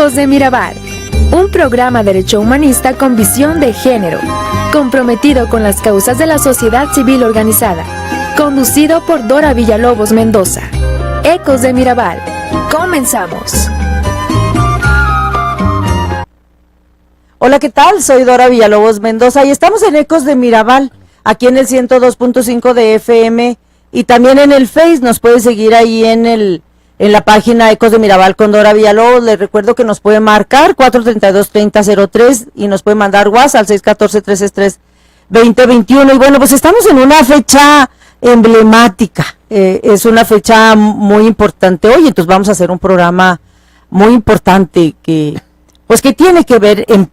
Ecos de Mirabal, un programa derecho humanista con visión de género, comprometido con las causas de la sociedad civil organizada, conducido por Dora Villalobos Mendoza. Ecos de Mirabal, comenzamos. Hola, ¿qué tal? Soy Dora Villalobos Mendoza y estamos en Ecos de Mirabal, aquí en el 102.5 de FM y también en el Face. Nos puede seguir ahí en la página Ecos de Mirabal con Dora Villalobos. Les recuerdo que nos puede marcar 432-3003 y nos puede mandar WhatsApp al 614-363-2021. Y bueno, pues estamos en una fecha emblemática, es una fecha muy importante hoy, entonces vamos a hacer un programa muy importante que tiene que ver en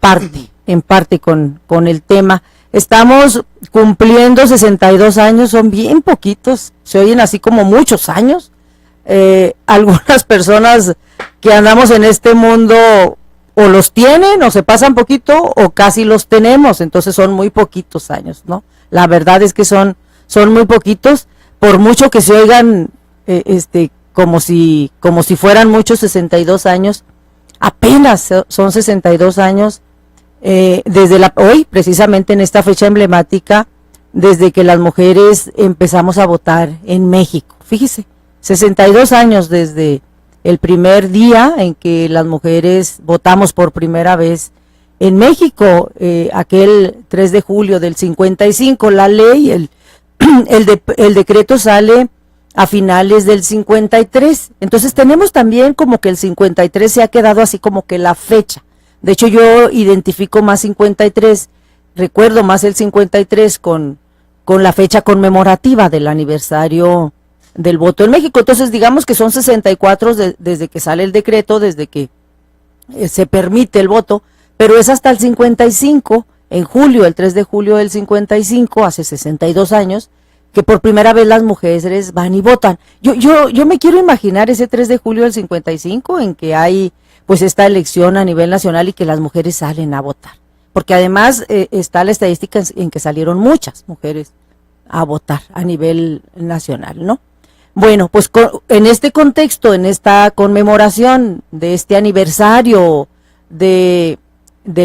parte con el tema. Estamos cumpliendo 62 años, son bien poquitos, se oyen así como muchos años. Algunas personas que andamos en este mundo o los tienen o se pasan poquito o casi los tenemos, entonces son muy poquitos años, ¿no? La verdad es que son muy poquitos, por mucho que se oigan como si fueran muchos. 62 años, apenas son 62 años desde hoy, precisamente en esta fecha emblemática, desde que las mujeres empezamos a votar en México. Fíjese, 62 años desde el primer día en que las mujeres votamos por primera vez en México, aquel 3 de julio del 55, la ley, el decreto sale a finales del 53, entonces tenemos también como que el 53 se ha quedado así como que la fecha. De hecho yo identifico más 53, recuerdo más el 53 con la fecha conmemorativa del aniversario del voto en México. Entonces digamos que son 64 desde que sale el decreto, desde que se permite el voto, pero es hasta el 55, en julio, el 3 de julio del 55, hace 62 años, que por primera vez las mujeres van y votan. Yo me quiero imaginar ese 3 de julio del 55 en que hay pues esta elección a nivel nacional y que las mujeres salen a votar, porque además está la estadística en que salieron muchas mujeres a votar a nivel nacional, ¿no? Bueno, pues en este contexto, en esta conmemoración de este aniversario del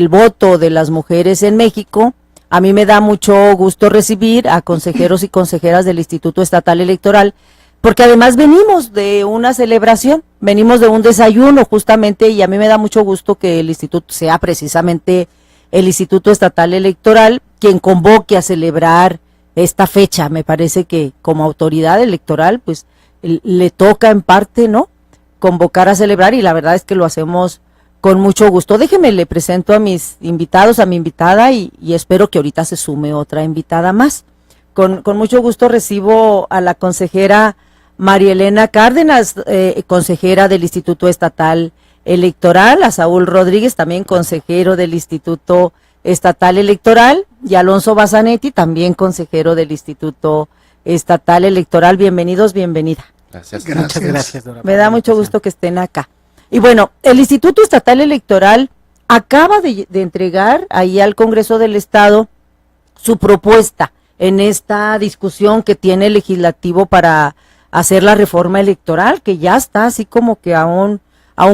voto de las mujeres en México, a mí me da mucho gusto recibir a consejeros y consejeras del Instituto Estatal Electoral, porque además venimos de una celebración, venimos de un desayuno justamente, y a mí me da mucho gusto que el instituto sea precisamente el Instituto Estatal Electoral quien convoque a celebrar esta fecha. Me parece que como autoridad electoral pues le toca en parte, ¿no?, convocar a celebrar, y la verdad es que lo hacemos con mucho gusto. Déjeme, le presento a mis invitados, a mi invitada, y espero que ahorita se sume otra invitada más. Con mucho gusto recibo a la consejera María Elena Cárdenas, consejera del Instituto Estatal Electoral, a Saúl Rodríguez, también consejero del Instituto Estatal Electoral, y Alonso Bazanetti, también consejero del Instituto Estatal Electoral. Bienvenidos, bienvenida. Gracias. Muchas gracias, Dora. Me da mucho gusto que estén acá. Y bueno, el Instituto Estatal Electoral acaba de entregar ahí al Congreso del Estado su propuesta en esta discusión que tiene el legislativo para hacer la reforma electoral, que ya está así como que a un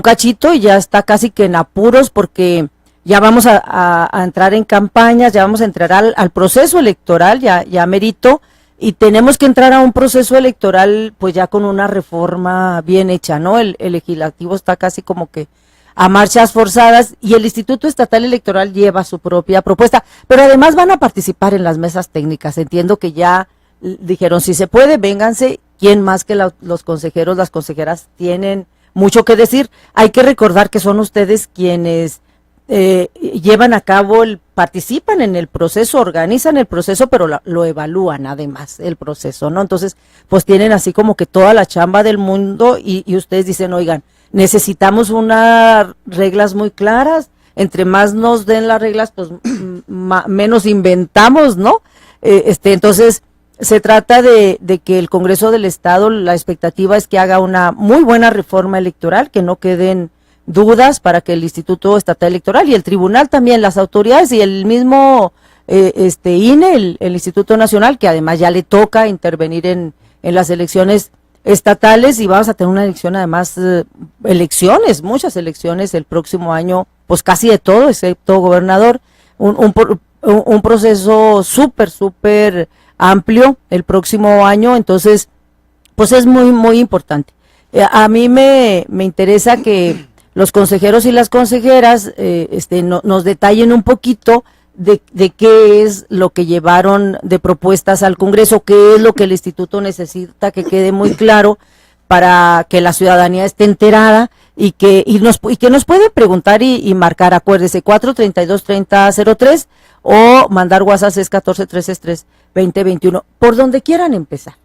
cachito, y ya está casi que en apuros, porque ya vamos a entrar en campañas, ya vamos a entrar al proceso electoral, ya merito, y tenemos que entrar a un proceso electoral pues ya con una reforma bien hecha, ¿no? El legislativo está casi como que a marchas forzadas, y el Instituto Estatal Electoral lleva su propia propuesta, pero además van a participar en las mesas técnicas. Entiendo que ya dijeron, si se puede, vénganse. ¿Quién más que los consejeros, las consejeras tienen mucho que decir? Hay que recordar que son ustedes quienes llevan a cabo, participan en el proceso, organizan el proceso, pero lo evalúan además el proceso, ¿no? Entonces, pues tienen así como que toda la chamba del mundo, y ustedes dicen, oigan, necesitamos unas reglas muy claras, entre más nos den las reglas, pues menos inventamos, ¿no? Entonces, se trata de que el Congreso del Estado, la expectativa es que haga una muy buena reforma electoral, que no queden dudas, para que el Instituto Estatal Electoral y el Tribunal también, las autoridades y el mismo INE, el Instituto Nacional, que además ya le toca intervenir en las elecciones, estatales, y vamos a tener una elección, además, muchas elecciones el próximo año, pues casi de todo, excepto gobernador, un proceso súper amplio el próximo año. Entonces pues es muy importante. A mí me interesa que los consejeros y las consejeras nos detallen un poquito de qué es lo que llevaron de propuestas al Congreso, qué es lo que el instituto necesita que quede muy claro para que la ciudadanía esté enterada y que nos puede preguntar y marcar. Acuérdese, 432-3003 o mandar WhatsApp 614-363-2021, por donde quieran empezar,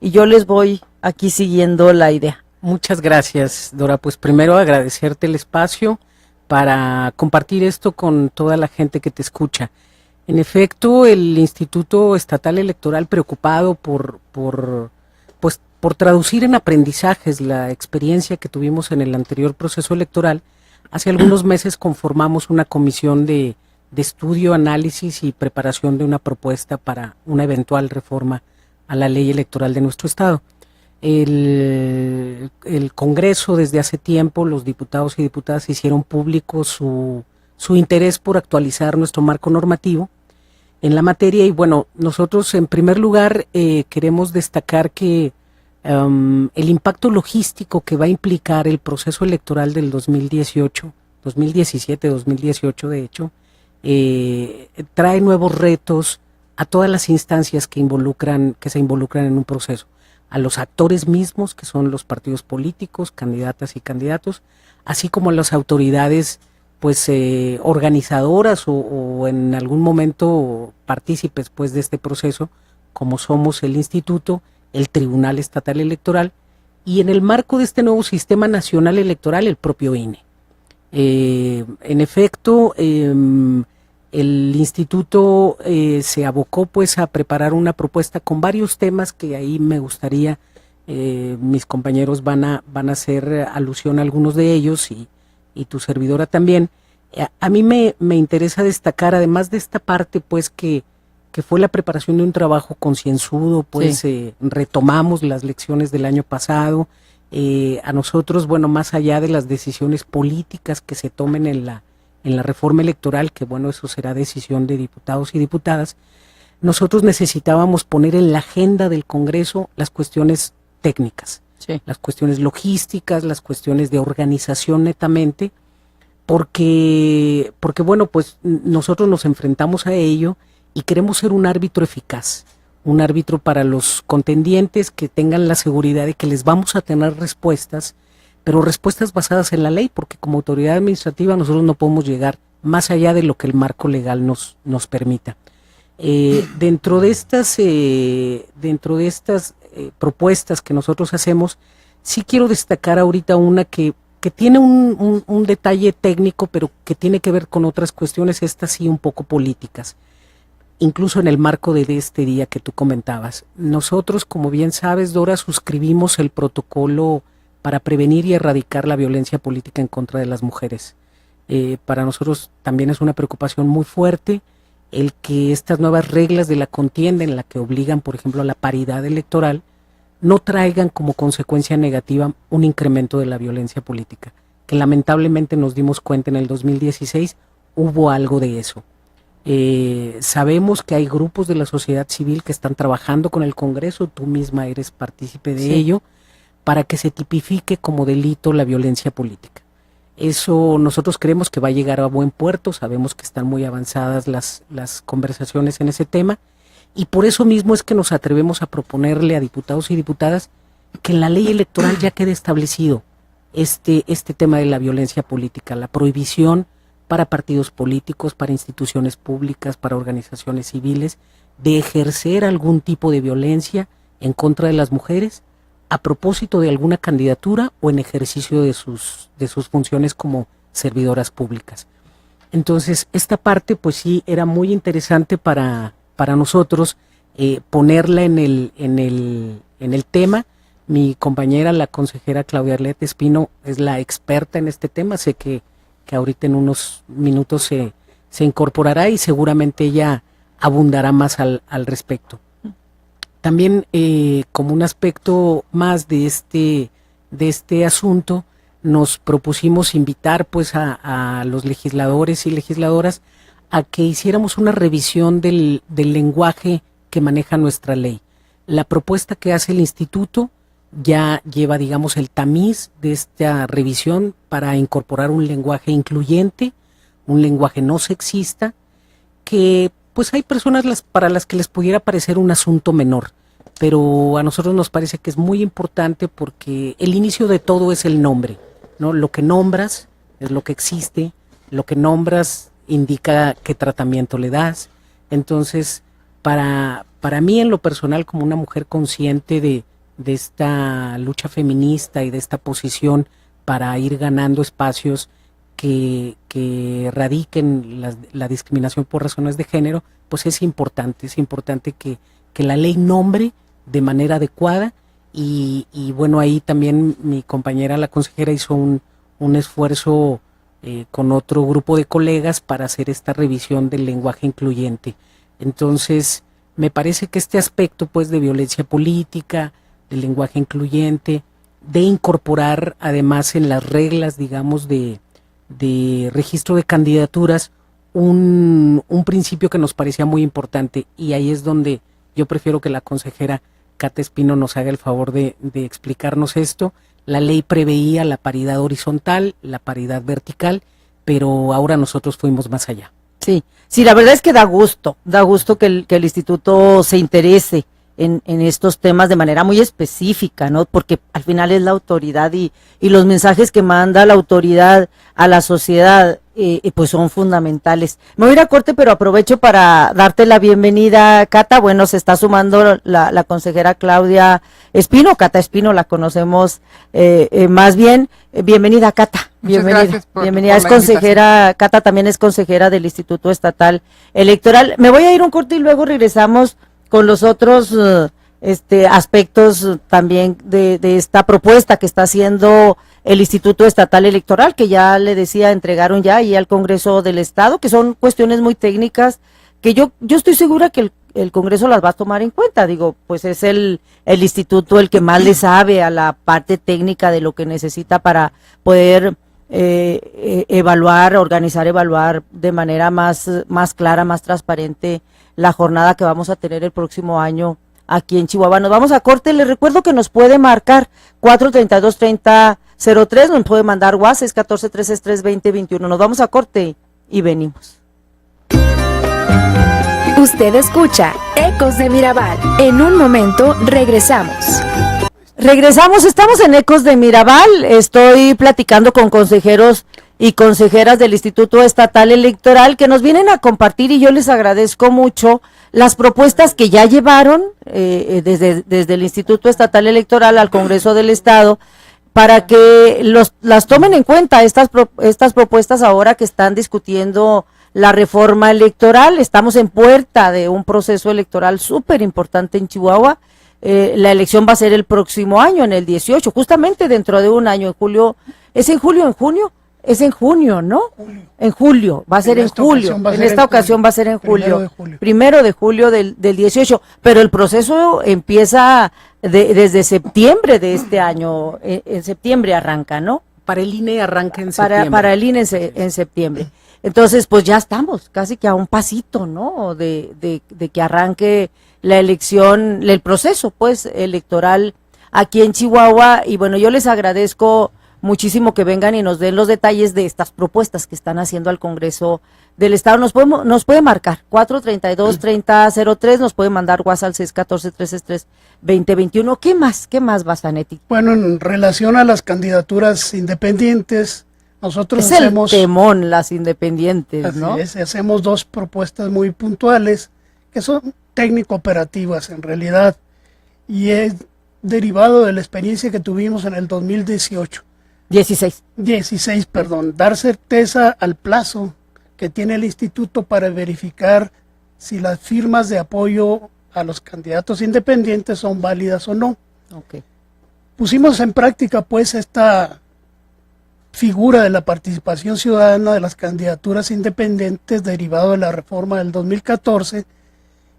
y yo les voy aquí siguiendo la idea. Muchas gracias, Dora. Pues primero agradecerte el espacio para compartir esto con toda la gente que te escucha. En efecto, el Instituto Estatal Electoral, preocupado por traducir en aprendizajes la experiencia que tuvimos en el anterior proceso electoral, hace algunos meses conformamos una comisión de estudio, análisis y preparación de una propuesta para una eventual reforma a la ley electoral de nuestro estado. El Congreso, desde hace tiempo, los diputados y diputadas hicieron público su interés por actualizar nuestro marco normativo en la materia, y bueno, nosotros en primer lugar queremos destacar que el impacto logístico que va a implicar el proceso electoral del 2017, de hecho, trae nuevos retos a todas las instancias que se involucran en un proceso, a los actores mismos, que son los partidos políticos, candidatas y candidatos, así como a las autoridades organizadoras o en algún momento partícipes de este proceso, como somos el Instituto, el Tribunal Estatal Electoral, y en el marco de este nuevo sistema nacional electoral, el propio INE. En efecto, el instituto se abocó a preparar una propuesta con varios temas que ahí me gustaría, mis compañeros van a hacer alusión a algunos de ellos, y tu servidora también. A mí me interesa destacar, además de esta parte que fue la preparación de un trabajo concienzudo, sí. Retomamos las lecciones del año pasado. A nosotros, más allá de las decisiones políticas que se tomen en la reforma electoral, que eso será decisión de diputados y diputadas, nosotros necesitábamos poner en la agenda del Congreso las cuestiones técnicas, sí. Las cuestiones logísticas, las cuestiones de organización netamente, porque nosotros nos enfrentamos a ello y queremos ser un árbitro eficaz, un árbitro para los contendientes que tengan la seguridad de que les vamos a tener respuestas, pero respuestas basadas en la ley, porque como autoridad administrativa nosotros no podemos llegar más allá de lo que el marco legal nos permita. Dentro de estas propuestas que nosotros hacemos, sí quiero destacar ahorita una que tiene un detalle técnico, pero que tiene que ver con otras cuestiones, estas sí un poco políticas, incluso en el marco de este día que tú comentabas. Nosotros, como bien sabes, Dora, suscribimos el protocolo para prevenir y erradicar la violencia política en contra de las mujeres. Para nosotros también es una preocupación muy fuerte el que estas nuevas reglas de la contienda, en la que obligan, por ejemplo, a la paridad electoral, no traigan como consecuencia negativa un incremento de la violencia política, que lamentablemente nos dimos cuenta en el 2016 hubo algo de eso. Sabemos que hay grupos de la sociedad civil que están trabajando con el Congreso, tú misma eres partícipe de ello, para que se tipifique como delito la violencia política. Eso nosotros creemos que va a llegar a buen puerto, sabemos que están muy avanzadas las conversaciones en ese tema, y por eso mismo es que nos atrevemos a proponerle a diputados y diputadas que en la ley electoral ya quede establecido este tema de la violencia política, la prohibición para partidos políticos, para instituciones públicas, para organizaciones civiles, de ejercer algún tipo de violencia en contra de las mujeres, a propósito de alguna candidatura o en ejercicio de sus funciones como servidoras públicas. Entonces, esta parte sí era muy interesante para nosotros ponerla en el tema. Mi compañera, la consejera Claudia Arlette Espino, es la experta en este tema. Sé que ahorita en unos minutos se incorporará y seguramente ella abundará más al respecto. También como un aspecto más de este asunto, nos propusimos invitar pues a los legisladores y legisladoras a que hiciéramos una revisión del lenguaje que maneja nuestra ley. La propuesta que hace el instituto ya lleva, digamos, el tamiz de esta revisión para incorporar un lenguaje incluyente, un lenguaje no sexista, que pues hay personas para las que les pudiera parecer un asunto menor, pero a nosotros nos parece que es muy importante porque el inicio de todo es el nombre, ¿no? Lo que nombras es lo que existe, lo que nombras indica qué tratamiento le das. Entonces, para mí en lo personal, como una mujer consciente de esta lucha feminista y de esta posición para ir ganando espacios que erradiquen la discriminación por razones de género, pues es importante que la ley nombre de manera adecuada y bueno, ahí también mi compañera, la consejera, hizo un esfuerzo con otro grupo de colegas para hacer esta revisión del lenguaje incluyente. Entonces, me parece que este aspecto pues de violencia política, del lenguaje incluyente, de incorporar además en las reglas, digamos, de registro de candidaturas, un principio que nos parecía muy importante, y ahí es donde yo prefiero que la consejera Cata Espino nos haga el favor de explicarnos esto. La ley preveía la paridad horizontal, la paridad vertical, pero ahora nosotros fuimos más allá. Sí, la verdad es que da gusto que el instituto se interese en estos temas de manera muy específica, ¿no? Porque al final es la autoridad y los mensajes que manda la autoridad a la sociedad pues son fundamentales. Me voy a ir a corte, pero aprovecho para darte la bienvenida, Cata. Bueno, se está sumando la consejera Claudia Espino. Cata Espino la conocemos más bien. Bienvenida, Cata. Bienvenida. Bienvenida. Es consejera, Cata también es consejera del Instituto Estatal Electoral. Me voy a ir un corte y luego regresamos con los otros aspectos también de esta propuesta que está haciendo el Instituto Estatal Electoral, que ya le decía, entregaron ya ahí al Congreso del Estado, que son cuestiones muy técnicas, que yo estoy segura que el Congreso las va a tomar en cuenta. Digo, pues es el instituto el que más le sabe a la parte técnica de lo que necesita para poder evaluar de manera más clara, más transparente la jornada que vamos a tener el próximo año aquí en Chihuahua. Nos vamos a corte. Les recuerdo que nos puede marcar 432-3003, nos puede mandar WhatsApp 614-363-2021. Nos vamos a corte y venimos. Usted escucha Ecos de Mirabal. En un momento regresamos. Estamos en Ecos de Mirabal. Estoy platicando con consejeros y consejeras del Instituto Estatal Electoral que nos vienen a compartir, y yo les agradezco mucho las propuestas que ya llevaron desde el Instituto Estatal Electoral al Congreso del Estado, para que las tomen en cuenta estas propuestas ahora que están discutiendo la reforma electoral. Estamos en puerta de un proceso electoral súper importante en Chihuahua. La elección va a ser el próximo año, en el 18, justamente dentro de un año, en julio. ¿Es en julio, en junio? Es en junio, ¿no? En julio, va a ser en julio. En esta ocasión va a ser en julio. Primero de julio del 18. Pero el proceso empieza desde septiembre de este año. En septiembre arranca, ¿no? Para el INE arranca en septiembre. Para el INE en septiembre. Entonces, pues ya estamos casi que a un pasito, ¿no? De que arranque la elección, el proceso, pues, electoral aquí en Chihuahua. Y bueno, yo les agradezco muchísimo que vengan y nos den los detalles de estas propuestas que están haciendo al Congreso del Estado. Nos puede marcar 432-3003, nos puede mandar WhatsApp al 614-363-2021. ¿Qué más, Basanetti? Bueno, en relación a las candidaturas independientes, nosotros hacemos... Es el temón, las independientes, ¿no? Así es, hacemos dos propuestas muy puntuales, que son técnico-operativas en realidad, y es derivado de la experiencia que tuvimos en el 2018. 16, dar certeza al plazo que tiene el instituto para verificar si las firmas de apoyo a los candidatos independientes son válidas o no. Okay. Pusimos en práctica pues esta figura de la participación ciudadana de las candidaturas independientes derivado de la reforma del 2014,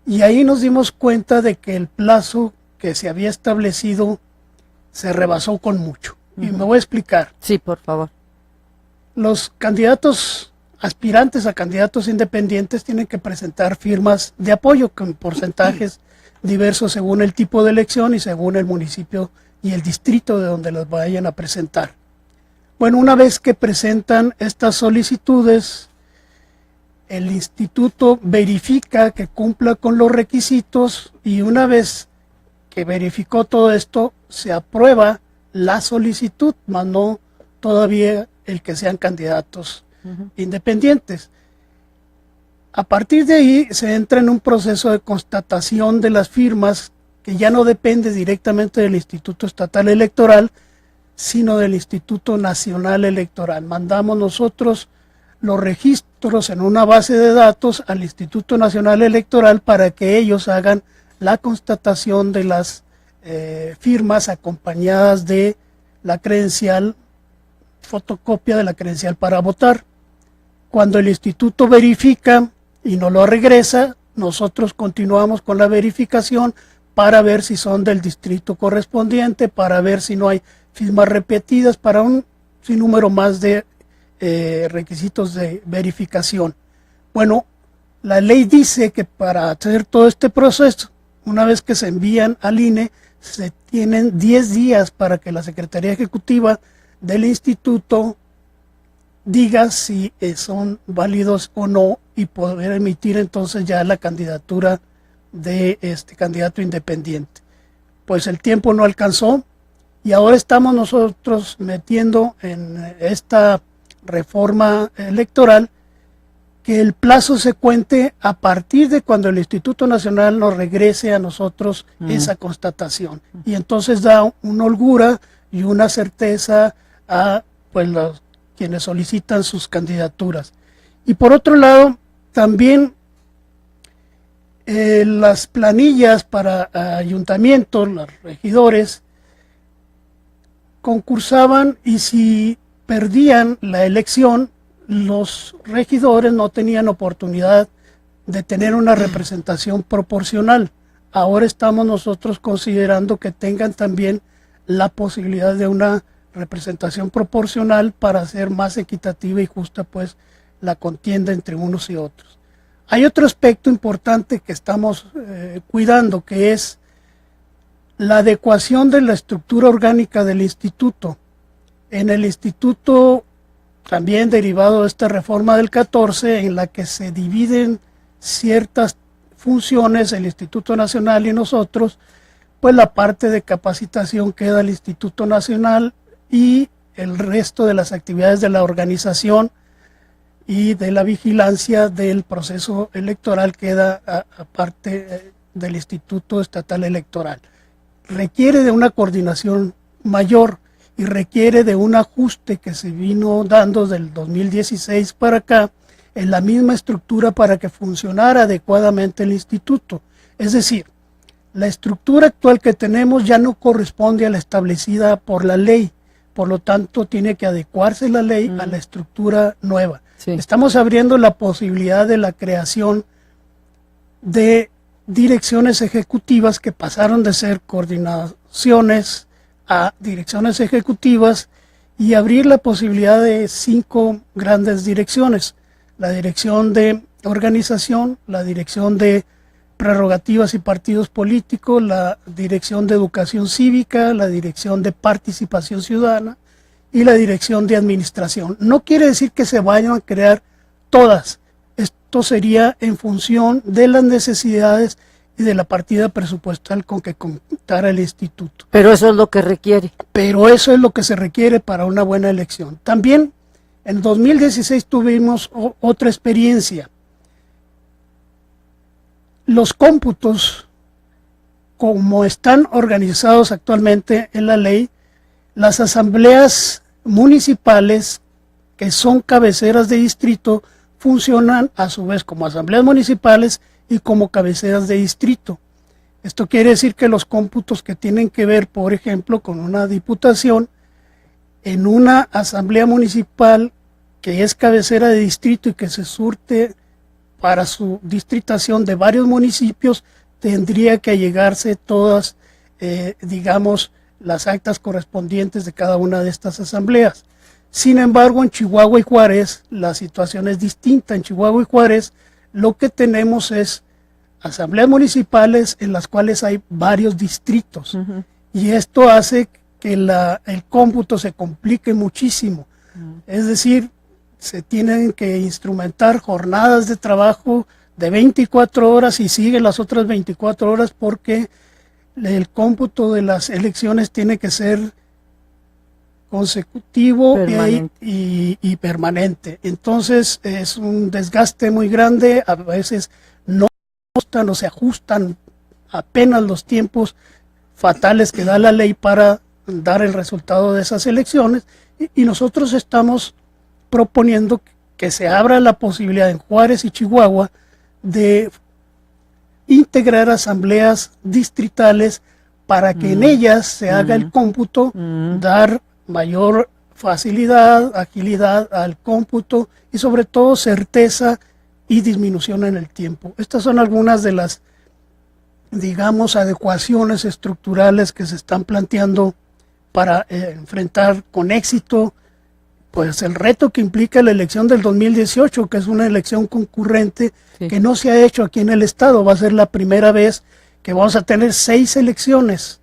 Y ahí nos dimos cuenta de que el plazo que se había establecido se rebasó con mucho. Y me voy a explicar. Sí, por favor. Los candidatos, aspirantes a candidatos independientes, tienen que presentar firmas de apoyo con porcentajes diversos según el tipo de elección y según el municipio y el distrito de donde las vayan a presentar. Bueno, una vez que presentan estas solicitudes, el instituto verifica que cumpla con los requisitos y una vez que verificó todo esto, se aprueba la solicitud, más no todavía el que sean candidatos independientes. A partir de ahí se entra en un proceso de constatación de las firmas que ya no depende directamente del Instituto Estatal Electoral, sino del Instituto Nacional Electoral. Mandamos nosotros los registros en una base de datos al Instituto Nacional Electoral para que ellos hagan la constatación de las firmas acompañadas de la credencial, fotocopia de la credencial para votar. Cuando el instituto verifica y no lo regresa, nosotros continuamos con la verificación para ver si son del distrito correspondiente, para ver si no hay firmas repetidas, para un sinnúmero más de requisitos de verificación. Bueno, la ley dice que para hacer todo este proceso, una vez que se envían al INE, se tienen 10 días para que la Secretaría Ejecutiva del instituto diga si son válidos o no y poder emitir entonces ya la candidatura de este candidato independiente. Pues el tiempo no alcanzó y ahora estamos nosotros metiendo en esta reforma electoral que el plazo se cuente a partir de cuando el Instituto Nacional nos regrese a nosotros esa constatación. Y entonces da una holgura y una certeza a pues quienes solicitan sus candidaturas. Y por otro lado, también las planillas para ayuntamientos, los regidores, concursaban y si perdían la elección, los regidores no tenían oportunidad de tener una representación proporcional. Ahora estamos nosotros considerando que tengan también la posibilidad de una representación proporcional para hacer más equitativa y justa pues la contienda entre unos y otros. Hay otro aspecto importante que estamos cuidando, que es la adecuación de la estructura orgánica del instituto. En el instituto, también derivado de esta reforma del 14, en la que se dividen ciertas funciones, el Instituto Nacional y nosotros, pues la parte de capacitación queda al Instituto Nacional y el resto de las actividades de la organización y de la vigilancia del proceso electoral queda a parte del Instituto Estatal Electoral. Requiere de una coordinación mayor y requiere de un ajuste que se vino dando del 2016 para acá en la misma estructura para que funcionara adecuadamente el instituto. Es decir, la estructura actual que tenemos ya no corresponde a la establecida por la ley, por lo tanto tiene que adecuarse la ley a la estructura nueva. Sí. Estamos abriendo la posibilidad de la creación de direcciones ejecutivas que pasaron de ser coordinaciones a direcciones ejecutivas y abrir la posibilidad de 5 grandes direcciones: la dirección de organización, la dirección de prerrogativas y partidos políticos, la dirección de educación cívica, la dirección de participación ciudadana y la dirección de administración. No quiere decir que se vayan a crear todas, esto sería en función de las necesidades y de la partida presupuestal con que contara el instituto. Pero eso es lo que requiere. Pero eso es lo que se requiere para una buena elección. También en 2016 tuvimos otra experiencia. Los cómputos, como están organizados actualmente en la ley, las asambleas municipales, que son cabeceras de distrito, funcionan a su vez como asambleas municipales y como cabeceras de distrito. Esto quiere decir que los cómputos que tienen que ver, por ejemplo, con una diputación, en una asamblea municipal que es cabecera de distrito y que se surte para su distritación de varios municipios tendría que allegarse todas, digamos, las actas correspondientes de cada una de estas asambleas. Sin embargo, en Chihuahua y Juárez la situación es distinta. En Chihuahua y Juárez lo que tenemos es asambleas municipales en las cuales hay varios distritos. Y esto hace que el cómputo se complique muchísimo. Es decir, se tienen que instrumentar jornadas de trabajo de 24 horas y siguen las otras 24 horas porque el cómputo de las elecciones tiene que ser consecutivo y permanente. Entonces es un desgaste muy grande, a veces no se ajustan apenas los tiempos fatales que da la ley para dar el resultado de esas elecciones, y nosotros estamos proponiendo que se abra la posibilidad en Juárez y Chihuahua de integrar asambleas distritales para que en ellas se haga el cómputo, dar mayor facilidad, agilidad al cómputo y sobre todo certeza y disminución en el tiempo. Estas son algunas de las, digamos, adecuaciones estructurales que se están planteando para enfrentar con éxito pues el reto que implica la elección del 2018, que es una elección concurrente que no se ha hecho aquí en el estado. Va a ser la primera vez que vamos a tener 6 elecciones: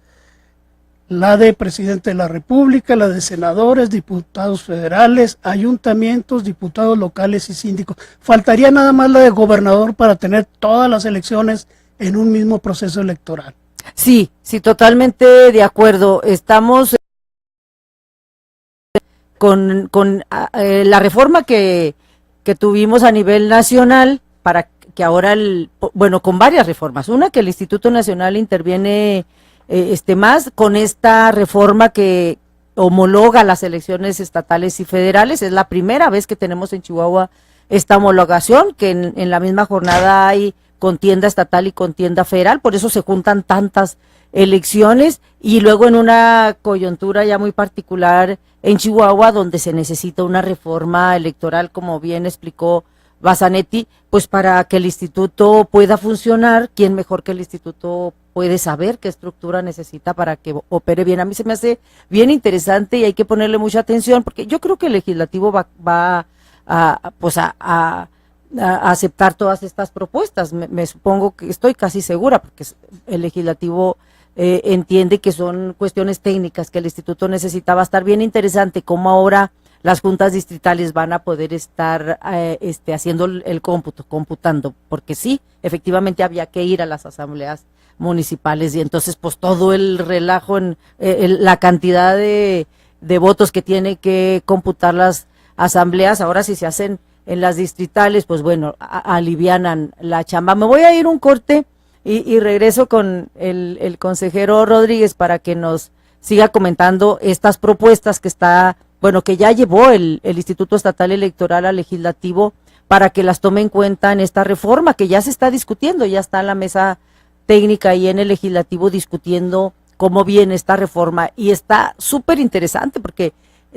la de presidente de la República, la de senadores, diputados federales, ayuntamientos, diputados locales y síndicos. Faltaría nada más la de gobernador para tener todas las elecciones en un mismo proceso electoral. Sí, totalmente de acuerdo. Estamos con la reforma que tuvimos a nivel nacional, para que ahora, con varias reformas. Una, que el Instituto Nacional interviene más con esta reforma que homologa las elecciones estatales y federales. Es la primera vez que tenemos en Chihuahua esta homologación, que en la misma jornada hay contienda estatal y contienda federal, por eso se juntan tantas elecciones, y luego en una coyuntura ya muy particular en Chihuahua, donde se necesita una reforma electoral, como bien explicó Bazanetti, pues para que el instituto pueda funcionar. ¿Quién mejor que el instituto puede saber qué estructura necesita para que opere bien? A mí se me hace bien interesante y hay que ponerle mucha atención, porque yo creo que el legislativo va a aceptar todas estas propuestas. Me supongo, que estoy casi segura, porque el legislativo entiende que son cuestiones técnicas que el instituto necesita. Va a estar bien interesante cómo ahora las juntas distritales van a poder estar haciendo el cómputo, computando, porque sí, efectivamente había que ir a las asambleas municipales, y entonces pues todo el relajo en la cantidad de votos que tiene que computar las asambleas, ahora si se hacen en las distritales, pues bueno, alivianan la chamba. Me voy a ir un corte y regreso con el consejero Rodríguez para que nos siga comentando estas propuestas que que ya llevó el Instituto Estatal Electoral al Legislativo, para que las tome en cuenta en esta reforma que ya se está discutiendo. Ya está en la mesa técnica y en el Legislativo discutiendo cómo viene esta reforma, y está súper interesante porque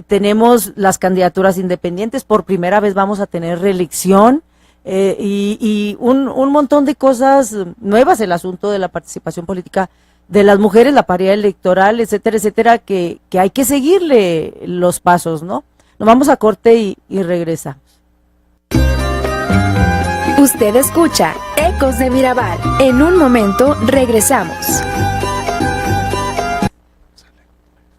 tenemos las candidaturas independientes. Por primera vez vamos a tener reelección, y un montón de cosas nuevas. El asunto de la participación política de las mujeres, la paridad electoral, etcétera, etcétera, que hay que seguirle los pasos, ¿no? Nos vamos a corte y regresamos. Usted escucha Ecos de Mirabal. En un momento regresamos.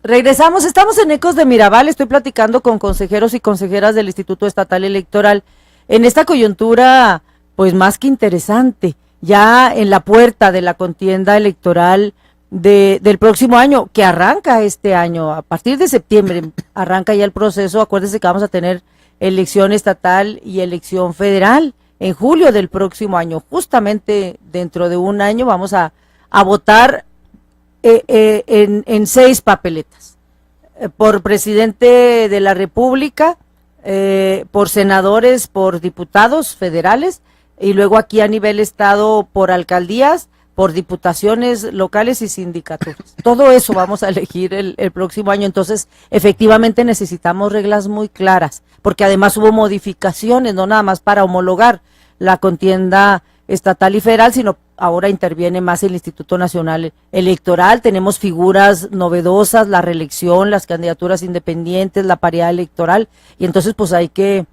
Regresamos, estamos en Ecos de Mirabal. Estoy platicando con consejeros y consejeras del Instituto Estatal Electoral en esta coyuntura, pues más que interesante, ya en la puerta de la contienda electoral del próximo año, que arranca este año. A partir de septiembre arranca ya el proceso. Acuérdense que vamos a tener elección estatal y elección federal en julio del próximo año. Justamente dentro de un año vamos a votar en 6 papeletas, por presidente de la República, por senadores, por diputados federales, y luego aquí a nivel estado por alcaldías, por diputaciones locales y sindicaturas. Todo eso vamos a elegir el próximo año. Entonces, efectivamente necesitamos reglas muy claras, porque además hubo modificaciones, no nada más para homologar la contienda estatal y federal, sino ahora interviene más el Instituto Nacional Electoral. Tenemos figuras novedosas, la reelección, las candidaturas independientes, la paridad electoral, y entonces pues hay que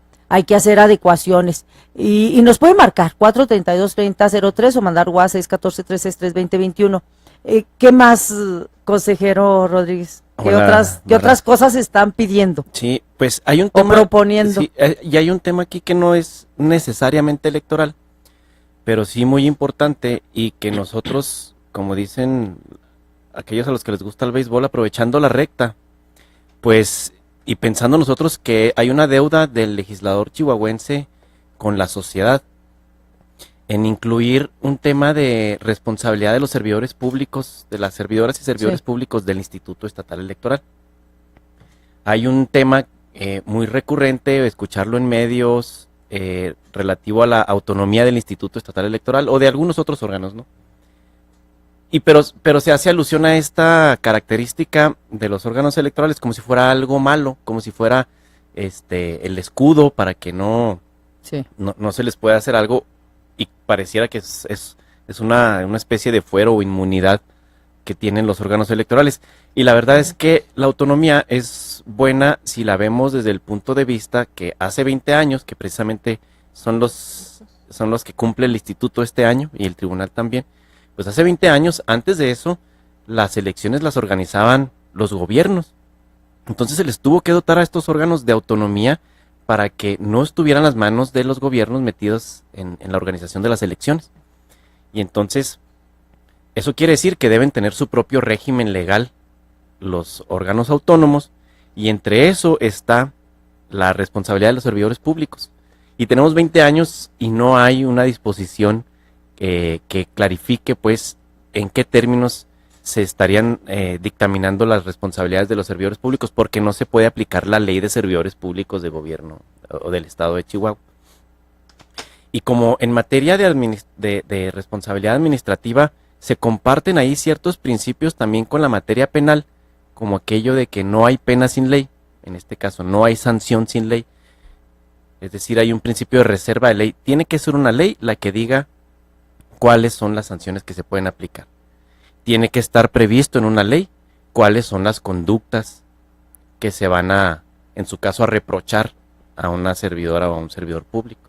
hacer adecuaciones. Y nos puede marcar 432-3003 o mandar WhatsApp 614-363-2021. ¿Qué más, consejero Rodríguez? ¿Qué otras cosas están pidiendo? Sí, pues hay un tema, o proponiendo. Sí, y hay un tema aquí que no es necesariamente electoral, pero sí muy importante, y que nosotros, como dicen aquellos a los que les gusta el béisbol, aprovechando la recta, pues, y pensando nosotros que hay una deuda del legislador chihuahuense con la sociedad, en incluir un tema de responsabilidad de los servidores públicos, de las servidoras y servidores públicos del Instituto Estatal Electoral. Hay un tema muy recurrente, escucharlo en medios, relativo a la autonomía del Instituto Estatal Electoral o de algunos otros órganos, ¿no? Pero se hace alusión a esta característica de los órganos electorales como si fuera algo malo, como si fuera el escudo para que no se les pueda hacer algo, y pareciera que es una especie de fuero o inmunidad que tienen los órganos electorales. Y la verdad es que la autonomía es buena si la vemos desde el punto de vista que hace 20 años, que precisamente son los que cumple el instituto este año y el tribunal también, pues hace 20 años, antes de eso, las elecciones las organizaban los gobiernos. Entonces se les tuvo que dotar a estos órganos de autonomía para que no estuvieran las manos de los gobiernos metidos en la organización de las elecciones. Y entonces, eso quiere decir que deben tener su propio régimen legal los órganos autónomos, y entre eso está la responsabilidad de los servidores públicos. Y tenemos 20 años y no hay una disposición que clarifique pues en qué términos se estarían dictaminando las responsabilidades de los servidores públicos, porque no se puede aplicar la ley de servidores públicos de gobierno o del estado de Chihuahua. Y como en materia de responsabilidad administrativa se comparten ahí ciertos principios también con la materia penal, como aquello de que no hay pena sin ley, en este caso no hay sanción sin ley, es decir, hay un principio de reserva de ley. Tiene que ser una ley la que diga cuáles son las sanciones que se pueden aplicar. Tiene que estar previsto en una ley cuáles son las conductas que se van en su caso, a reprochar a una servidora o a un servidor público.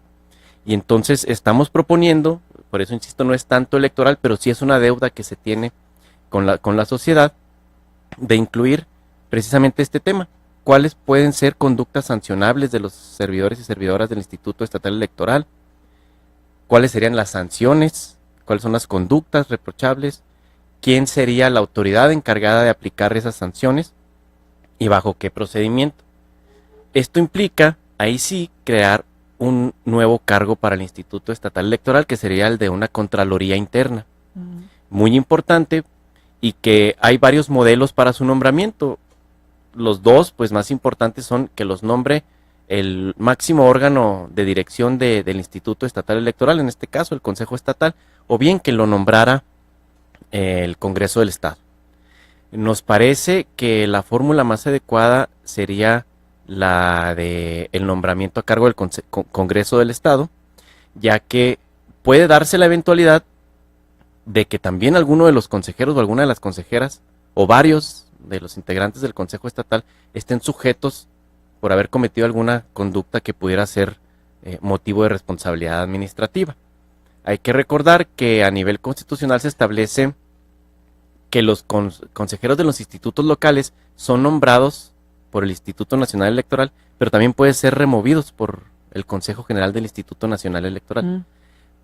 Y entonces estamos proponiendo, por eso insisto, no es tanto electoral, pero sí es una deuda que se tiene con la sociedad, de incluir precisamente este tema. ¿Cuáles pueden ser conductas sancionables de los servidores y servidoras del Instituto Estatal Electoral? ¿Cuáles serían las sanciones? ¿Cuáles son las conductas reprochables? ¿Quién sería la autoridad encargada de aplicar esas sanciones? ¿Y bajo qué procedimiento? Esto implica, ahí sí, crear un nuevo cargo para el Instituto Estatal Electoral, que sería el de una Contraloría Interna. Muy importante, y que hay varios modelos para su nombramiento. Los dos pues más importantes son que los nombre el máximo órgano de dirección del Instituto Estatal Electoral, en este caso el Consejo Estatal, o bien que lo nombrara el Congreso del Estado. Nos parece que la fórmula más adecuada sería la de el nombramiento a cargo del Congreso del Estado, ya que puede darse la eventualidad de que también alguno de los consejeros o alguna de las consejeras o varios de los integrantes del Consejo Estatal estén sujetos por haber cometido alguna conducta que pudiera ser motivo de responsabilidad administrativa. Hay que recordar que a nivel constitucional se establece que los consejeros de los institutos locales son nombrados por el Instituto Nacional Electoral, pero también pueden ser removidos por el Consejo General del Instituto Nacional Electoral.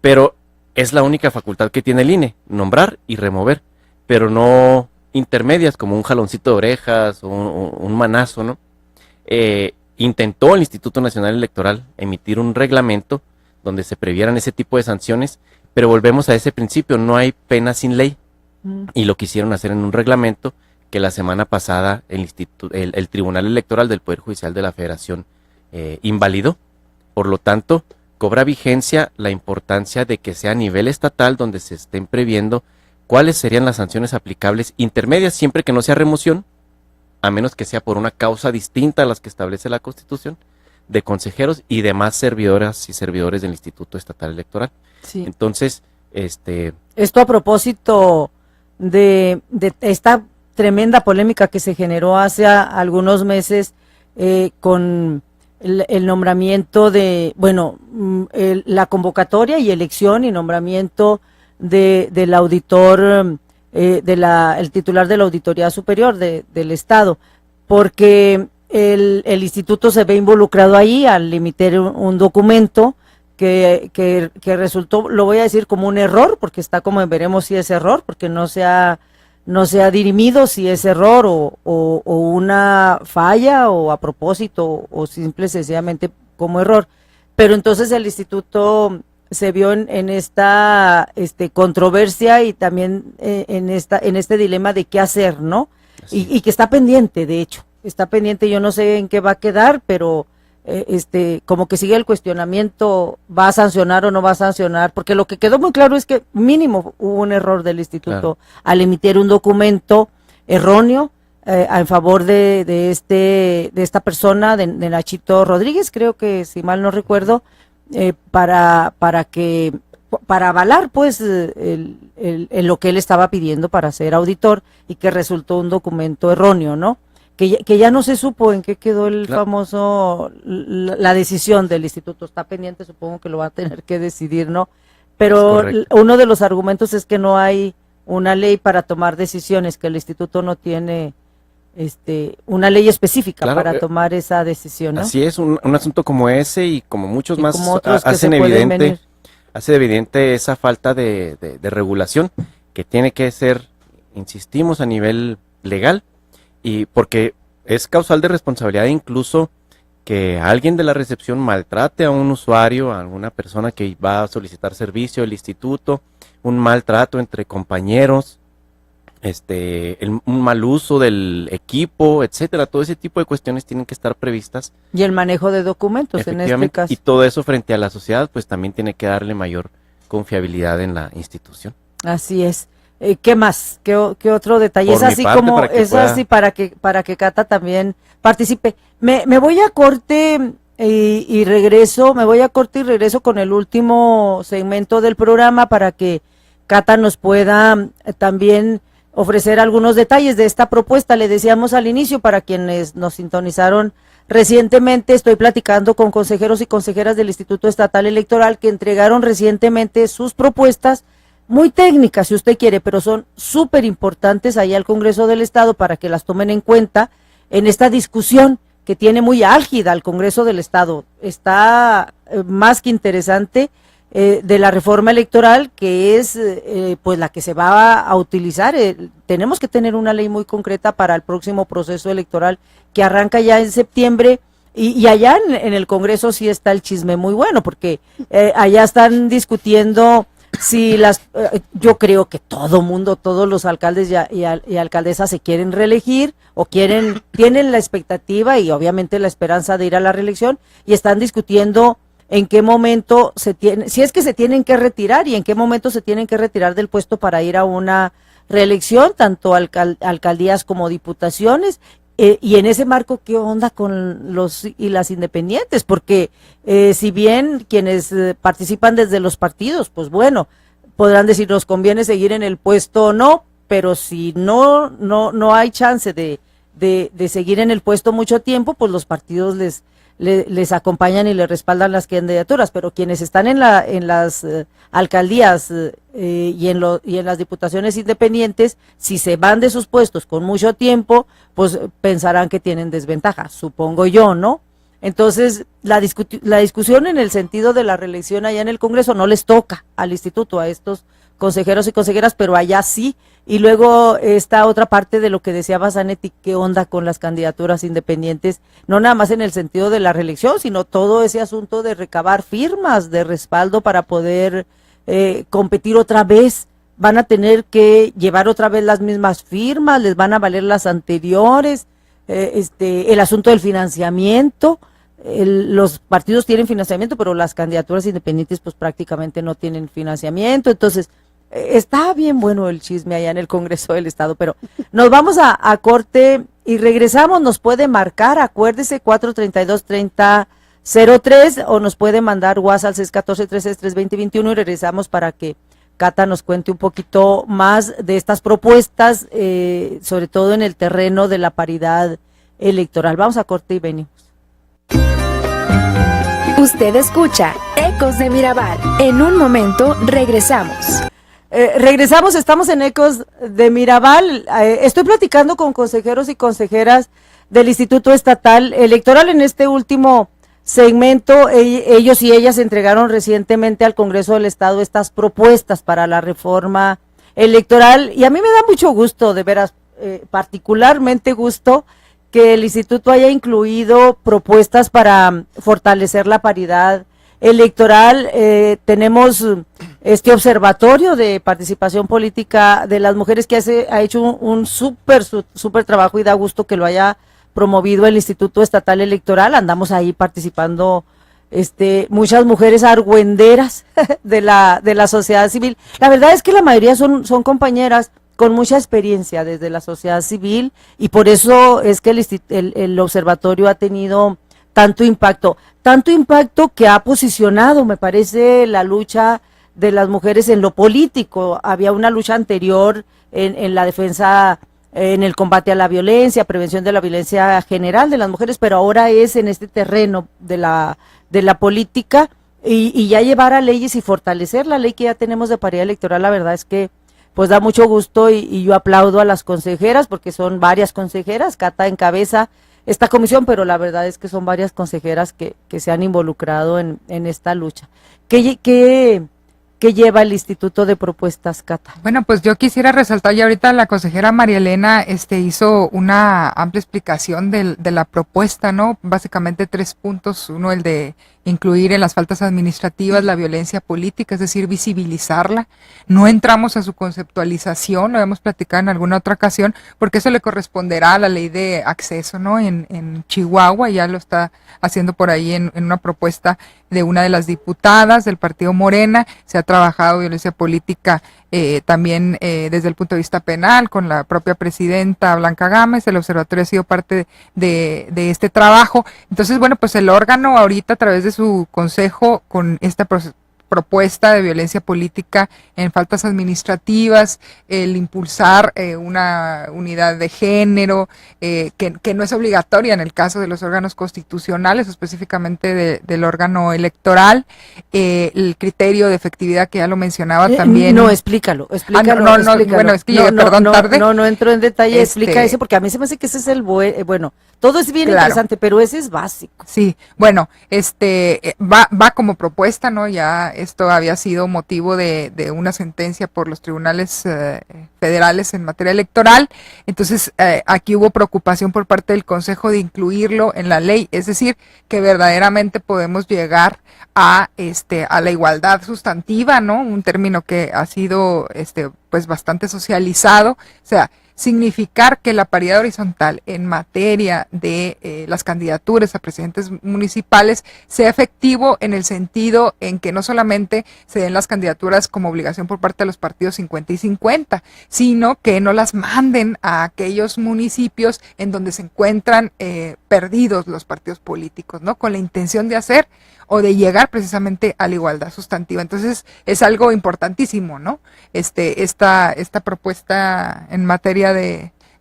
Pero es la única facultad que tiene el INE, nombrar y remover, pero no intermedias como un jaloncito de orejas o un manazo, ¿no? Intentó el Instituto Nacional Electoral emitir un reglamento donde se previeran ese tipo de sanciones, pero volvemos a ese principio, no hay pena sin ley, y lo quisieron hacer en un reglamento que la semana pasada el Tribunal Electoral del Poder Judicial de la Federación invalidó. Por lo tanto, cobra vigencia la importancia de que sea a nivel estatal donde se estén previendo cuáles serían las sanciones aplicables intermedias, siempre que no sea remoción, a menos que sea por una causa distinta a las que establece la Constitución, de consejeros y demás servidoras y servidores del Instituto Estatal Electoral. Sí. Entonces, esto a propósito de esta tremenda polémica que se generó hace algunos meses con el nombramiento de, la convocatoria y elección y nombramiento del auditor, el titular de la Auditoría Superior del Estado, porque el instituto se ve involucrado ahí al emitir un documento que resultó, lo voy a decir como un error, porque está como veremos si es error, porque no se ha dirimido si es error o una falla o a propósito o simple y sencillamente como error. Pero entonces el instituto se vio en esta controversia y también en este dilema de qué hacer, ¿no? Y que está pendiente, de hecho, yo no sé en qué va a quedar, pero como que sigue el cuestionamiento, ¿va a sancionar o no va a sancionar? Porque lo que quedó muy claro es que mínimo hubo un error del instituto al emitir un documento erróneo en favor de esta persona, de Nachito Rodríguez, creo que si mal no recuerdo, para avalar pues lo que él estaba pidiendo para ser auditor y que resultó un documento erróneo, ¿no? Que ya no se supo en qué quedó el famoso, la decisión del instituto. Está pendiente, supongo que lo va a tener que decidir, ¿no? Pero uno de los argumentos es que no hay una ley para tomar decisiones, que el instituto no tiene una ley específica para tomar esa decisión, ¿no? Así es, un asunto como ese y como muchos más como otros hace evidente esa falta de regulación que tiene que ser, insistimos, a nivel legal. Y porque es causal de responsabilidad incluso que alguien de la recepción maltrate a un usuario, a alguna persona que va a solicitar servicio del instituto, un maltrato entre compañeros, un mal uso del equipo, etcétera. Todo ese tipo de cuestiones tienen que estar previstas. Y el manejo de documentos en este caso. Y todo eso frente a la sociedad, pues también tiene que darle mayor confiabilidad en la institución. Así es. ¿Qué más? ¿Qué otro detalle? Es así como, para que Cata también participe. Me voy a corte y regreso, con el último segmento del programa para que Cata nos pueda también ofrecer algunos detalles de esta propuesta. Le decíamos al inicio, para quienes nos sintonizaron recientemente, estoy platicando con consejeros y consejeras del Instituto Estatal Electoral que entregaron recientemente sus propuestas, muy técnicas si usted quiere, pero son súper importantes ahí al Congreso del Estado para que las tomen en cuenta en esta discusión que tiene muy álgida al Congreso del Estado. Está más que interesante de la reforma electoral, que es pues la que se va a utilizar. Tenemos que tener una ley muy concreta para el próximo proceso electoral que arranca ya en septiembre. Y allá en el Congreso sí está el chisme muy bueno, porque allá están discutiendo si yo creo que todos los alcaldes y alcaldesas se quieren reelegir o tienen la expectativa y obviamente la esperanza de ir a la reelección, y están discutiendo en qué momento si es que se tienen que retirar y en qué momento se tienen que retirar del puesto para ir a una reelección, tanto alcaldías como diputaciones. Y en ese marco, ¿qué onda con los y las independientes? Porque si bien quienes participan desde los partidos, pues bueno, podrán decir, nos conviene seguir en el puesto o no, pero si no hay chance de seguir en el puesto mucho tiempo, pues los partidos les acompañan y les respaldan las candidaturas, pero quienes están en las alcaldías y en las diputaciones independientes, si se van de sus puestos con mucho tiempo, pues pensarán que tienen desventaja, supongo yo, ¿no? Entonces, la discusión en el sentido de la reelección allá en el Congreso no les toca al instituto, a estos consejeros y consejeras, pero allá sí. Y luego esta otra parte de lo que decía Basanetti, qué onda con las candidaturas independientes, no nada más en el sentido de la reelección, sino todo ese asunto de recabar firmas de respaldo para poder competir otra vez. Van a tener que llevar otra vez las mismas firmas, les van a valer las anteriores, el asunto del financiamiento. Los partidos tienen financiamiento, pero las candidaturas independientes pues prácticamente no tienen financiamiento. Entonces, está bien bueno el chisme allá en el Congreso del Estado, pero nos vamos a corte y regresamos. Nos puede marcar, acuérdese, 432-30 03 o nos puede mandar WhatsApp al 614-363-2021 y regresamos para que Cata nos cuente un poquito más de estas propuestas, sobre todo en el terreno de la paridad electoral. Vamos a corte y venimos. Usted escucha Ecos de Mirabal. En un momento regresamos. Regresamos, estamos en Ecos de Mirabal. Estoy platicando con consejeros y consejeras del Instituto Estatal Electoral. En este último segmento, ellos y ellas entregaron recientemente al Congreso del Estado estas propuestas para la reforma electoral, y a mí me da mucho gusto, de veras, particularmente gusto, que el instituto haya incluido propuestas para fortalecer la paridad electoral. Tenemos este observatorio de participación política de las mujeres que ha hecho un súper trabajo, y da gusto que lo haya promovido el Instituto Estatal Electoral. Andamos ahí participando muchas mujeres argüenderas de la sociedad civil. La verdad es que la mayoría son compañeras con mucha experiencia desde la sociedad civil, y por eso es que el observatorio ha tenido tanto impacto que ha posicionado, me parece, la lucha de las mujeres en lo político. Había una lucha anterior en la defensa, en el combate a la violencia, prevención de la violencia general de las mujeres, pero ahora es en este terreno de la política, y ya llevar a leyes y fortalecer la ley que ya tenemos de paridad electoral. La verdad es que pues da mucho gusto, y yo aplaudo a las consejeras, porque son varias consejeras. Cata encabeza esta comisión, pero la verdad es que son varias consejeras que se han involucrado en esta lucha. ¿Qué lleva el Instituto de Propuestas, Cata? Bueno, pues yo quisiera resaltar, ya ahorita la consejera María Elena hizo una amplia explicación de la propuesta, ¿no? Básicamente 3 puntos. Uno, el de incluir en las faltas administrativas la violencia política, es decir, visibilizarla. No entramos a su conceptualización, lo hemos platicado en alguna otra ocasión, porque eso le corresponderá a la ley de acceso, ¿no? En Chihuahua, ya lo está haciendo por ahí en una propuesta de una de las diputadas del partido Morena. Se ha trabajado violencia política también desde el punto de vista penal con la propia presidenta Blanca Gámez. El observatorio ha sido parte de este trabajo. Entonces, bueno, pues el órgano ahorita, a través de su consejo, con esta propuesta de violencia política en faltas administrativas, el impulsar una unidad de género, que no es obligatoria en el caso de los órganos constitucionales, específicamente del órgano electoral, el criterio de efectividad que ya lo mencionaba también. No, explícalo. Bueno, es que llegué, tarde. No entro en detalle, explica ese, porque a mí se me hace que ese es bueno, todo es bien interesante, pero ese es básico. Sí, bueno, va como propuesta, ¿no? Ya esto había sido motivo de una sentencia por los tribunales federales en materia electoral. Entonces, aquí hubo preocupación por parte del Consejo de incluirlo en la ley, es decir, que verdaderamente podemos llegar a la igualdad sustantiva, ¿no? Un término que ha sido pues bastante socializado. O sea, significar que la paridad horizontal en materia de las candidaturas a presidentes municipales sea efectivo, en el sentido en que no solamente se den las candidaturas como obligación por parte de los partidos 50 y 50, sino que no las manden a aquellos municipios en donde se encuentran perdidos los partidos políticos, ¿no? Con la intención de hacer o de llegar precisamente a la igualdad sustantiva. Entonces, es algo importantísimo, ¿no? Esta propuesta en materia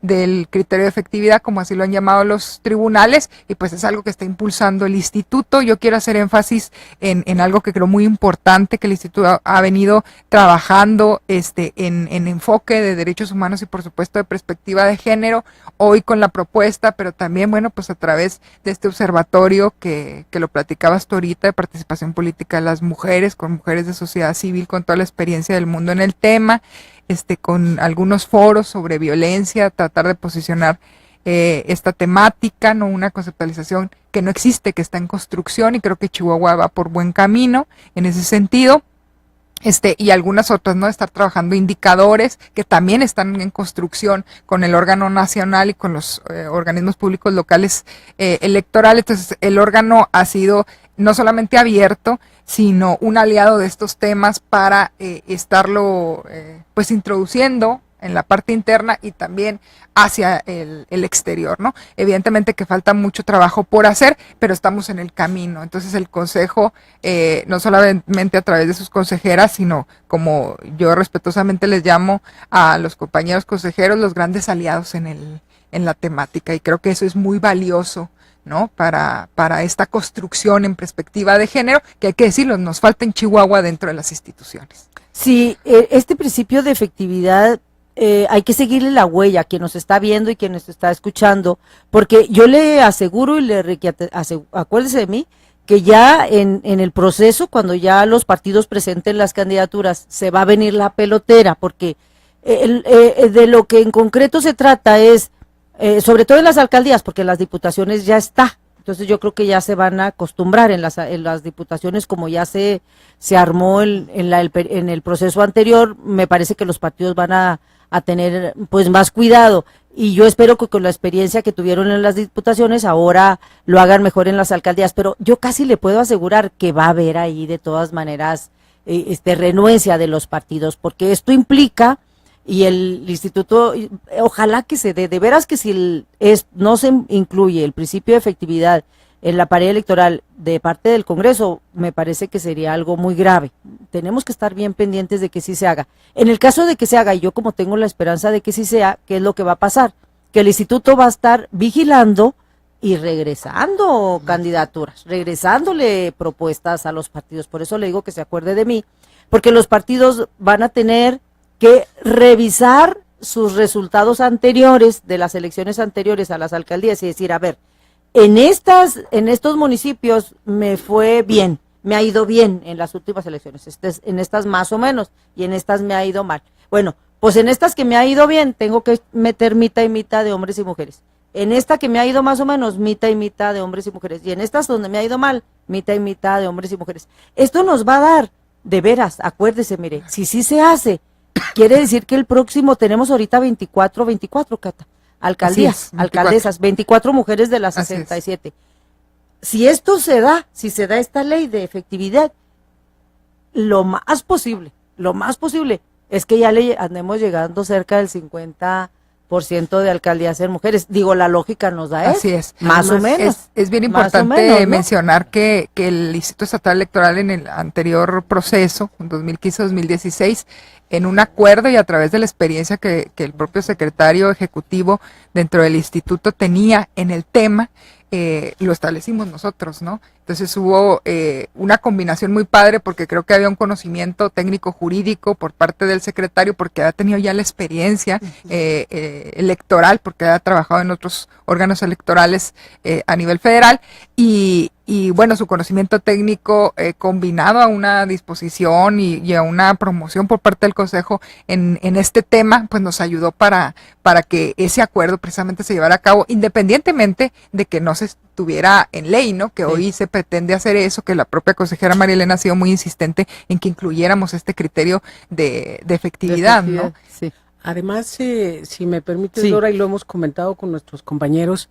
del criterio de efectividad, como así lo han llamado los tribunales, y pues es algo que está impulsando el instituto. Yo quiero hacer énfasis en algo que creo muy importante, que el instituto ha venido trabajando en enfoque de derechos humanos y por supuesto de perspectiva de género, hoy con la propuesta, pero también, bueno, pues a través de este observatorio que lo platicabas tú ahorita, de participación política de las mujeres, con mujeres de sociedad civil, con toda la experiencia del mundo en el tema, con algunos foros sobre violencia, tratar de posicionar esta temática, no una conceptualización que no existe, que está en construcción, y creo que Chihuahua va por buen camino en ese sentido. Y algunas otras, ¿no? Estar trabajando indicadores que también están en construcción con el órgano nacional y con los organismos públicos locales electorales. Entonces, el órgano ha sido no solamente abierto, sino un aliado de estos temas para estarlo pues introduciendo en la parte interna y también hacia el exterior, ¿no? Evidentemente que falta mucho trabajo por hacer, pero estamos en el camino. Entonces el Consejo, no solamente a través de sus consejeras, sino como yo respetuosamente les llamo a los compañeros consejeros, los grandes aliados en la temática, y creo que eso es muy valioso, ¿no? Para esta construcción en perspectiva de género, que hay que decirlo, nos falta en Chihuahua dentro de las instituciones. Sí, este principio de efectividad hay que seguirle la huella a quien nos está viendo y quien nos está escuchando, porque yo le aseguro y acuérdese de mí, que ya en el proceso, cuando ya los partidos presenten las candidaturas, se va a venir la pelotera, porque de lo que en concreto se trata es, sobre todo en las alcaldías, porque en las diputaciones ya está. Entonces yo creo que ya se van a acostumbrar en las diputaciones, como ya se armó en el proceso anterior. Me parece que los partidos van a tener pues más cuidado, y yo espero que con la experiencia que tuvieron en las diputaciones ahora lo hagan mejor en las alcaldías, pero yo casi le puedo asegurar que va a haber ahí de todas maneras renuencia de los partidos, porque esto implica, y el instituto, ojalá que se dé, de veras que si no se incluye el principio de efectividad en la pared electoral de parte del Congreso, me parece que sería algo muy grave. Tenemos que estar bien pendientes de que sí se haga. En el caso de que se haga, y yo como tengo la esperanza de que sí sea, ¿qué es lo que va a pasar? Que el instituto va a estar vigilando y regresando candidaturas, regresándole propuestas a los partidos. Por eso le digo que se acuerde de mí, porque los partidos van a tener que revisar sus resultados anteriores, de las elecciones anteriores a las alcaldías, y decir, a ver, en estos municipios me fue bien, me ha ido bien en las últimas elecciones, en estas más o menos, y en estas me ha ido mal. Bueno, pues en estas que me ha ido bien, tengo que meter mitad y mitad de hombres y mujeres. En esta que me ha ido más o menos, mitad y mitad de hombres y mujeres. Y en estas donde me ha ido mal, mitad y mitad de hombres y mujeres. Esto nos va a dar, de veras, acuérdese, mire, si sí se hace, quiere decir que el próximo, tenemos ahorita 24, Cata, alcaldías, 24. Alcaldesas, 24 mujeres de las 67. Si esto se da, si se da esta ley de efectividad, lo más posible es que ya le andemos llegando cerca del 50% de alcaldías en mujeres. Digo, la lógica nos da eso. Así es. Más o menos. Es bien importante mencionar que el Instituto Estatal Electoral en el anterior proceso, en 2015-2016, en un acuerdo y a través de la experiencia que el propio secretario ejecutivo dentro del instituto tenía en el tema, lo establecimos nosotros, ¿no? Entonces hubo una combinación muy padre, porque creo que había un conocimiento técnico jurídico por parte del secretario, porque había tenido ya la experiencia electoral, porque había trabajado en otros órganos electorales a nivel federal, y bueno, su conocimiento técnico combinado a una disposición y a una promoción por parte del Consejo en este tema, pues nos ayudó para que ese acuerdo precisamente se llevara a cabo, independientemente de que no se estuviera en ley, ¿no? Que hoy se pretende hacer eso, que la propia consejera María Elena ha sido muy insistente en que incluyéramos este criterio de efectividad, ¿no? Sí. Además, si me permite, Dora, y lo hemos comentado con nuestros compañeros,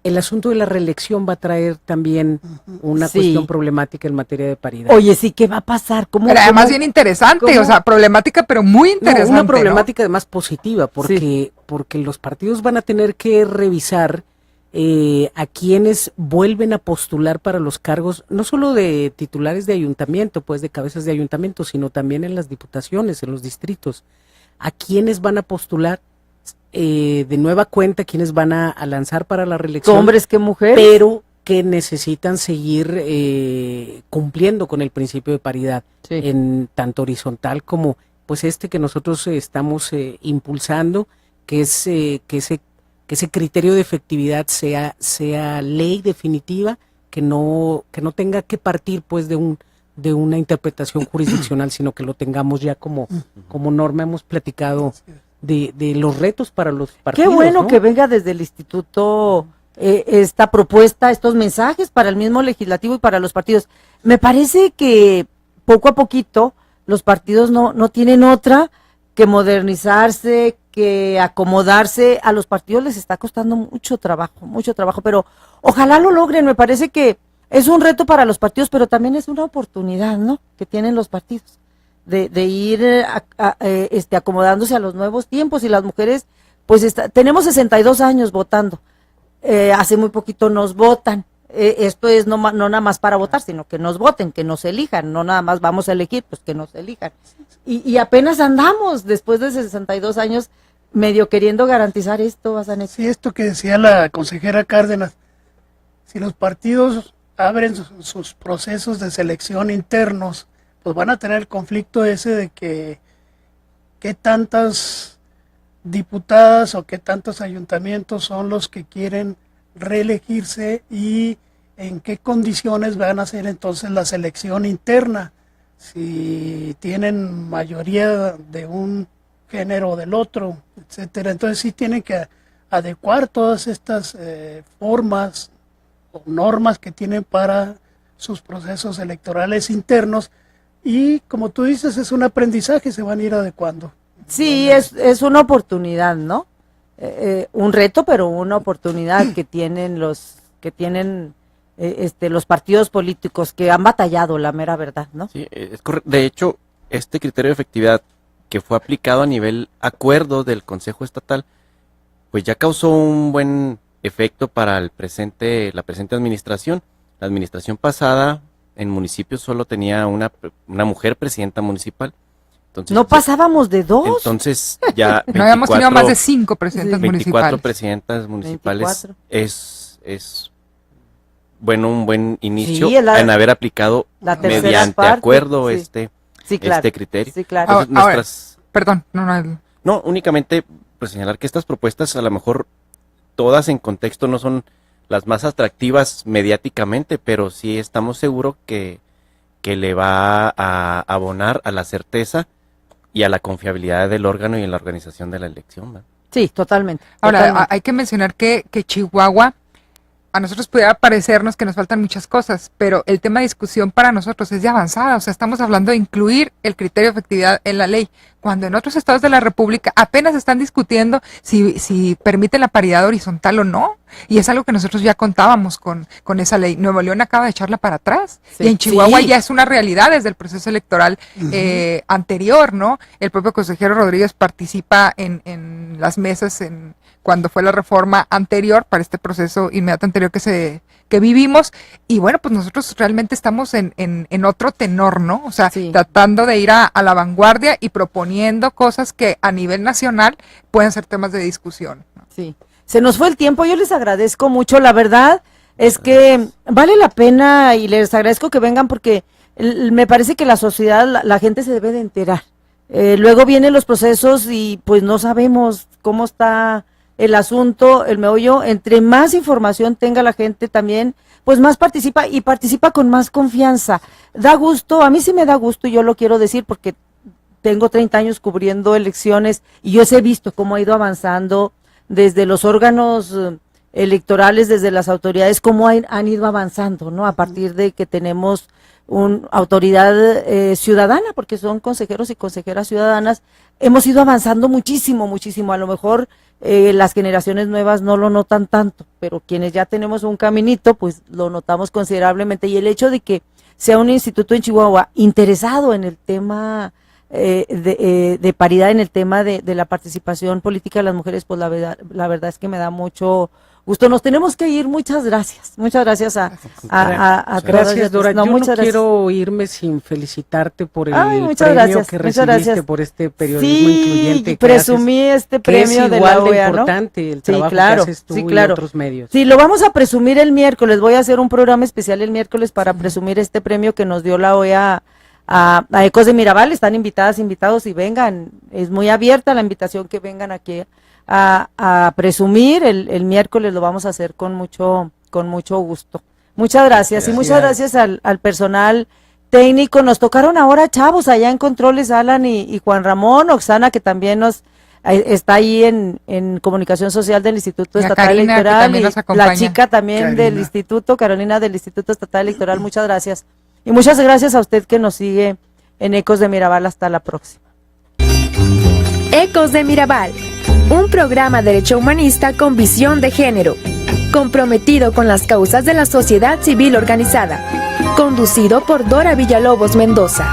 el asunto de la reelección va a traer también una cuestión problemática en materia de paridad. Oye, sí, ¿qué va a pasar? Pero además bien interesante, o sea, problemática, pero muy interesante. Una problemática además positiva, porque los partidos van a tener que revisar a quienes vuelven a postular para los cargos, no solo de titulares de ayuntamiento, pues de cabezas de ayuntamiento, sino también en las diputaciones, en los distritos. A quienes van a postular de nueva cuenta, quienes van a lanzar para la reelección. Hombres que mujeres. Pero que necesitan seguir cumpliendo con el principio de paridad, en tanto horizontal como pues que nosotros estamos impulsando, que es que ese criterio de efectividad sea ley definitiva, que no tenga que partir pues de una interpretación jurisdiccional, sino que lo tengamos ya como norma. Hemos platicado de los retos para los partidos. Qué bueno, ¿no? que venga desde el instituto esta propuesta, estos mensajes para el mismo legislativo y para los partidos. Me parece que poco a poquito los partidos no tienen otra que modernizarse, que acomodarse. A los partidos les está costando mucho trabajo, pero ojalá lo logren. Me parece que es un reto para los partidos, pero también es una oportunidad, ¿no?, que tienen los partidos de ir acomodándose a los nuevos tiempos, y las mujeres, pues tenemos 62 años votando, hace muy poquito nos votan, esto es no nada más para votar, sino que nos voten, que nos elijan, no nada más vamos a elegir, pues que nos elijan, y apenas andamos, después de 62 años, medio queriendo garantizar esto, Basanek. Sí, esto que decía la consejera Cárdenas, si los partidos abren sus procesos de selección internos, pues van a tener el conflicto ese de que qué tantas diputadas o qué tantos ayuntamientos son los que quieren reelegirse y en qué condiciones van a hacer entonces la selección interna, si tienen mayoría de un género o del otro, etcétera. Entonces sí tienen que adecuar todas estas formas o normas que tienen para sus procesos electorales internos, y como tú dices, es un aprendizaje, se van a ir adecuando. Sí, es una oportunidad, ¿no? Un reto, pero una oportunidad que tienen los partidos políticos que han batallado, la mera verdad, ¿no? Sí, es correcto. De hecho, este criterio de efectividad que fue aplicado a nivel acuerdo del Consejo Estatal, pues ya causó un buen efecto para la presente administración. La administración pasada en municipios solo tenía una mujer presidenta municipal. Entonces, no pasábamos de 2. Entonces ya 24, no habíamos tenido más de 5 presidentas 24 municipales. presidentas municipales 24. es bueno, un buen inicio Sí, en haber aplicado la tercera mediante parte, acuerdo sí. Sí, claro. este criterio. Sí, claro. Entonces, Perdón, no, únicamente pues señalar que estas propuestas a lo mejor todas en contexto no son las más atractivas mediáticamente, pero sí estamos seguros que le va a abonar a la certeza y a la confiabilidad del órgano y en la organización de la elección, ¿verdad? Sí, totalmente. Ahora, totalmente. hay que mencionar que Chihuahua, a nosotros pudiera parecernos que nos faltan muchas cosas, pero el tema de discusión para nosotros es de avanzada, o sea, estamos hablando de incluir el criterio de efectividad en la ley, cuando en otros estados de la República apenas están discutiendo si permiten la paridad horizontal o no, y es algo que nosotros ya contábamos con esa ley. Nuevo León acaba de echarla para atrás, Sí, y en Chihuahua sí. ya es una realidad desde el proceso electoral anterior, ¿no? El propio consejero Rodríguez participa en las mesas cuando fue la reforma anterior, para este proceso inmediato anterior que vivimos, y bueno, pues nosotros realmente estamos en otro tenor, ¿no? O sea, Sí. tratando de ir a la vanguardia y proponiendo cosas que a nivel nacional pueden ser temas de discusión, ¿no? Sí. Se nos fue el tiempo, yo les agradezco mucho, la verdad es que vale la pena y les agradezco que vengan porque me parece que la sociedad, la gente se debe de enterar. Luego vienen los procesos y pues no sabemos cómo está el asunto, el meollo. Entre más información tenga la gente también, pues más participa y participa con más confianza. Da gusto, a mí sí me da gusto y yo lo quiero decir porque tengo 30 años cubriendo elecciones y yo he visto cómo ha ido avanzando desde los órganos electorales, desde las autoridades, cómo han ido avanzando, ¿no? A partir de que tenemos una autoridad ciudadana, porque son consejeros y consejeras ciudadanas, hemos ido avanzando muchísimo, muchísimo. A lo mejor las generaciones nuevas no lo notan tanto, pero quienes ya tenemos un caminito, pues lo notamos considerablemente. Y el hecho de que sea un instituto en Chihuahua interesado en el tema de paridad, en el tema de la participación política de las mujeres, pues la verdad es que me da mucho gusto. Nos tenemos que ir, muchas gracias a Gracias, Dora. No, yo muchas no gracias. quiero irme sin felicitarte por el Muchas premio gracias, que muchas recibiste gracias. por este periodismo incluyente Sí, que presumí este haces, que es premio de igual la de OEA, ¿no? importante el Sí, trabajo claro, que haces tú sí, y claro. otros medios. Sí, lo vamos a presumir el miércoles. Voy a hacer un programa especial el miércoles para presumir este premio que nos dio la OEA a Ecos de Mirabal. Están invitados y vengan. Es muy abierta la invitación que vengan aquí a presumir. El miércoles lo vamos a hacer con mucho gusto. Muchas gracias. Y muchas gracias al personal técnico. Nos tocaron ahora chavos allá en controles, Alan y Juan Ramón, Oxana, que también está ahí en comunicación social del Instituto Y a Estatal Karina, que Electoral, también y nos acompaña. la chica también del instituto, Carolina del Instituto Estatal Electoral. Muchas gracias. Y muchas gracias a usted que nos sigue en Ecos de Mirabal. Hasta la próxima. Ecos de Mirabal, un programa derecho humanista con visión de género, comprometido con las causas de la sociedad civil organizada, conducido por Dora Villalobos Mendoza.